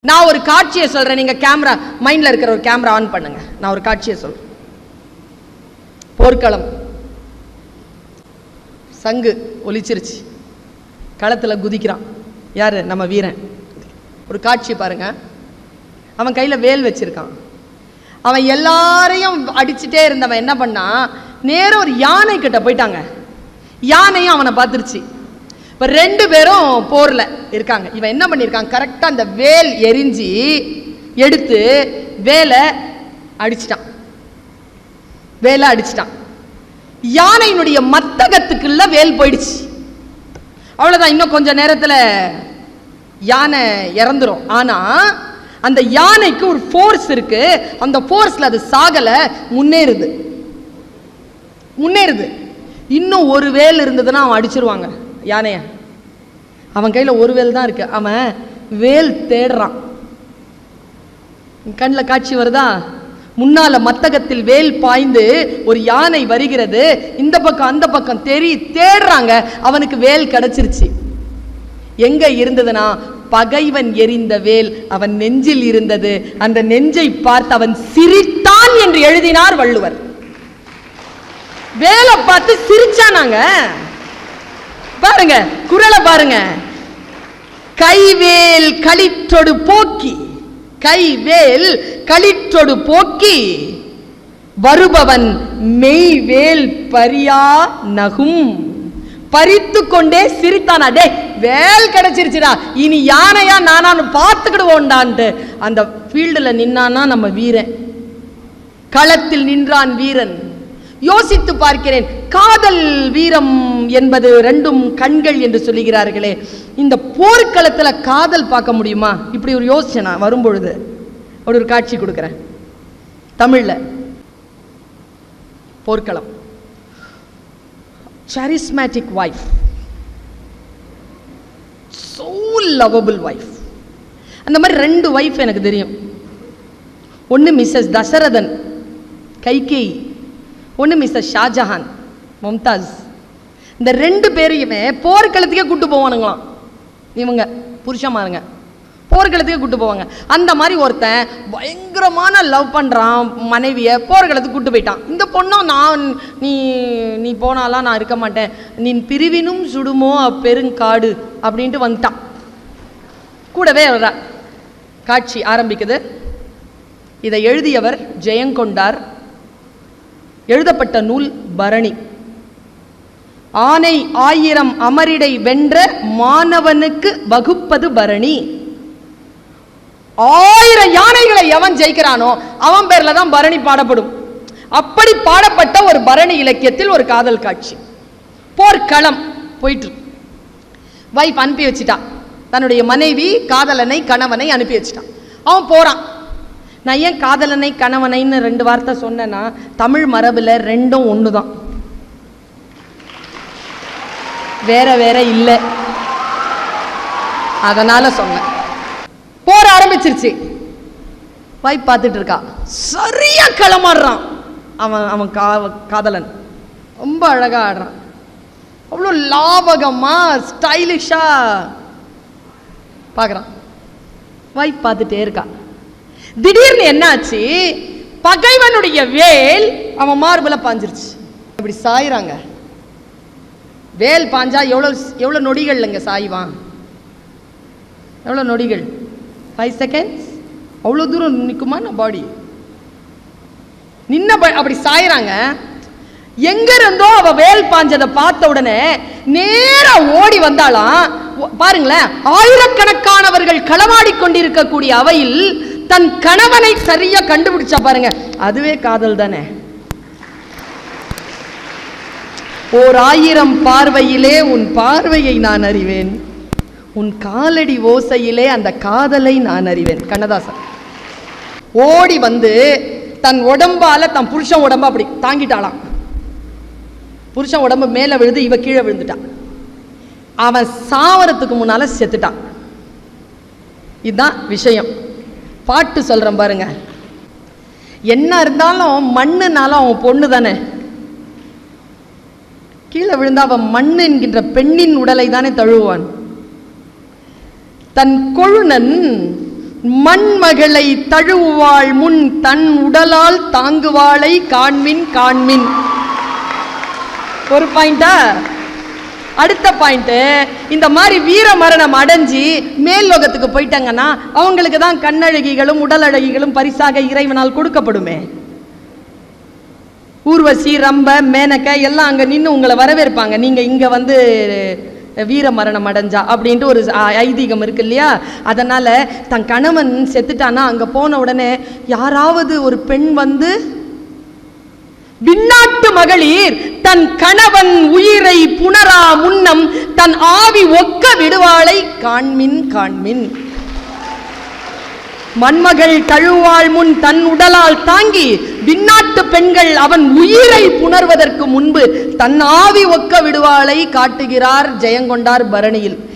நான் ஒரு காட்சியை சொல்றேன், நீங்க கேமரா மைண்ட்ல இருக்கிற ஒரு கேமரா ஆன் பண்ணுங்க. நான் ஒரு காட்சியை சொல்றேன். போர்க்களம், சங்கு ஒலிச்சிருச்சு, களத்துல குதிக்கிறான். யாரு? நம்ம வீரன். ஒரு காட்சி பாருங்க. அவன் கையில வேல் வச்சிருக்கான். அவன் எல்லாரையும் அடிச்சுட்டே இருந்தவன் என்ன பண்ணா, நேர ஒரு யானை கிட்ட போயிட்டாங்க. யானையும் அவனை பார்த்துருச்சு. இப்போ ரெண்டு பேரும் போர்ல இருக்காங்க. இவன் என்ன பண்ணியிருக்கான், கரெக்டா அந்த வேல் எரிஞ்சு எடுத்து வேலை அடிச்சிட்டான். வேலை அடிச்சிட்டான். யானையினுடைய மத்தகத்துக்குள்ள வேல் போயிடுச்சு. அவ்வளவுதான், இன்னும் கொஞ்ச நேரத்துல யானை இறந்துரும். ஆனா அந்த யானைக்கு ஒரு ஃபோர்ஸ் இருக்கு. அந்த ஃபோர்ஸ்ல அது சாகல, முன்னேறுது. இன்னும் ஒரு வேல் இருந்ததுன்னா அவன் அடிச்சிருவாங்க யானைய. அவன் கையில ஒரு வேல் தான் இருக்கு. அவன் வேல் தேடுறான். கண்ணில் காட்சி வருதா? முன்னால மத்தகத்தில் வேல் பாய்ந்து ஒரு யானை வருகிறது. இந்த பக்கம் அந்த பக்கம் தேடுறாங்க. அவனுக்கு வேல் கிடைச்சிருச்சு. எங்க இருந்ததுன்னா, பகைவன் எறிந்த வேல் அவன் நெஞ்சில் இருந்தது. அந்த நெஞ்சை பார்த்து அவன் சிரித்தான் என்று எழுதினார் வள்ளுவர். வேலை பார்த்து சிரிச்சானாங்க. பாருங்க, குறளை பாருங்க. கைவேல் களிற்றொடு போக்கி, கைவேல் களிற்றொடு போக்கி வருபவன் மெய்வேல் பரியா நகும். பறித்து கொண்டே சிரித்தானா. டே, வேல் கிடைச்சிருச்சுடா, இனி யானையா நானான்னு பார்த்துக்கிடுவோண்டான்ட்டு அந்த ஃபீல்டில் நின்னானா நம்ம வீரன். களத்தில் நின்றான் வீரன். யோசித்து பார்க்கிறேன். காதல் வீரம் என்பது ரெண்டும் கண்கள் என்று சொல்லுகிறார்களே, இந்த போர்க்களத்தில் காதல் பார்க்க முடியுமா? இப்படி ஒரு யோசனை வரும்பொழுது ஒரு காட்சி கொடுக்கிறேன். தமிழ்ல போர்க்களம். charismatic wife, so lovable wife. அந்த மாதிரி ரெண்டு வைஃப் எனக்கு தெரியும். ஒன்று மிஸ்ஸஸ் தசரதன் கைகேயி, ஒன்று மிஸ்ஸஸ் ஷாஜஹான் மும்தாஸ். இந்த ரெண்டு பேரையுமே போர்க்களத்துக்கே கூட்டு போவானுங்களாம். இவங்க புருஷமாருங்க போர்க்களத்துக்கே கூட்டு போவாங்க. அந்த மாதிரி ஒருத்தன் பயங்கரமான லவ் பண்ணுறான் மனைவியை, போர்க்களத்துக்கு கூட்டு போயிட்டான். இந்த பொண்ணும் நான் நீ போனாலாம் நான் இருக்க மாட்டேன், நீ பிரிவினும் சுடுமோ அப்பெருங்காடு அப்படின்ட்டு வந்துட்டான். கூடவே வர்ற காட்சி ஆரம்பிக்குது. இதை எழுதியவர் ஜெயங்கொண்டார். எழுதப்பட்ட நூல் பரணி. ஆனை 1000 அமரிடை வென்ற மாணவனுக்கு வகுப்பது பரணி. 1000 யானைகளை எவன் ஜெயிக்கிறானோ அவன் பேர்ல தான் பரணி பாடப்படும். அப்படி பாடப்பட்ட ஒரு பரணி இலக்கியத்தில் ஒரு காதல் காட்சி. போர்க்களம் போயிட்டு வைஃப் அனுப்பி வச்சுட்டான். தன்னுடைய மனைவி காதலனை கணவனை அனுப்பி வச்சுட்டான். அவன் போறான். நான் ஏன் காதலனை கணவனைன்னு 2 வார்த்தை சொன்னேன்னா, தமிழ் மரபுல ரெண்டும் ஒன்று தான், வேற வேற இல்லை, அதனால சொன்னேன். போற ஆரம்பிச்சிருச்சு. வைப் பார்த்துட்டு இருக்கா. சரியா களமாடுறான் அவன் காதலன். ரொம்ப அழகா ஆடுறான். அவ்வளோ லாபகமா ஸ்டைலிஷா பார்க்குறான். வைப் பார்த்துட்டே இருக்கா. திடீர்னு என்னாச்சு, பகைவனுடைய வேல் அவன் மார்புல பாஞ்சிருச்சு. இப்படி சாயிறாங்க. வேல் பாஞ்சா எவ்வளோ நொடிகள் இங்க சாய்வான்? எவ்வளோ நொடிகள்? 5 செகண்ட்ஸ். அவ்வளோ தூரம் நிற்குமா பாடி? நின்ன அப்படி சாயிறாங்க. எங்க இருந்தோ அவ வேல் பாஞ்சதை பார்த்த உடனே நேரா ஓடி வந்தாலாம். பாருங்களேன், ஆயிரக்கணக்கானவர்கள் களமாடி கொண்டிருக்கக்கூடிய அவையில் தன் கணவனை சரியா கண்டுபிடிச்சா பாருங்க, அதுவே காதல் தானே. ஓர் 1000 பார்வையிலே உன் பார்வையை நான் அறிவேன், உன் காலடி ஓசையிலே அந்த காதலை நான் அறிவேன். கண்ணதாசன். ஓடி வந்து தன் உடம்பால தன் புருஷன் உடம்ப அப்படி தாங்கிட்டாளாம். புருஷன் உடம்பு மேல விழுந்து இவ கீழே விழுந்துட்டான். அவன் சாவரத்துக்கு முன்னால செத்துட்டான். இதுதான் விஷயம். பாட்டு சொல்றேன் பாருங்க. என்ன இருந்தாலும் மண்ணுனாலும் அவன் பொண்ணு தானே. கீழே விழுந்தா அவன் மண்ணு என்கின்ற பெண்ணின் உடலை தானே தழுவான். தன் கொழுநன் மண்மகளை தழுவாள் முன் தன் உடலால் தாங்குவாளை காண்மின் காண்மின். ஒரு பாயிண்டா. அடுத்த பாயிண்ட், இந்த மாதிரி வீர மரணம் அடைஞ்சி மேல் லோகத்துக்கு போயிட்டாங்கன்னா அவங்களுக்கு தான் கண்ணழகிகளும் உடல் அழகிகளும் பரிசாக இறைவனால் கொடுக்கப்படுமே. ஊர்வசி, ரம்ப, மேனக எல்லாம் அங்க நின்று உங்களை வரவேற்பாங்க, நீங்க இங்க வந்து வீர மரணம் அடைஞ்சா அப்படின்ட்டு ஒரு ஐதீகம் இருக்கு இல்லையா. அதனால தன் கணவன் செத்துட்டானா அங்க போன உடனே யாராவது ஒரு பெண் வந்து, விண்ணாட்டு மகளிர் தன் கணவன் உயிரை புணரா முன்னம் தன் ஆவி ஒக்க விடுவாளை காண்மின் காண்மின். மண்மகள் தழுவாள் முன் தன் உடலால் தாங்கி விண்ணாட்டு பெண்கள் அவன் உயிரை புணர்வதற்கு முன்பு தன் ஆவி ஒக்க விடுவாளை காட்டுகிறார் ஜெயங்கொண்டார் பரணியில்.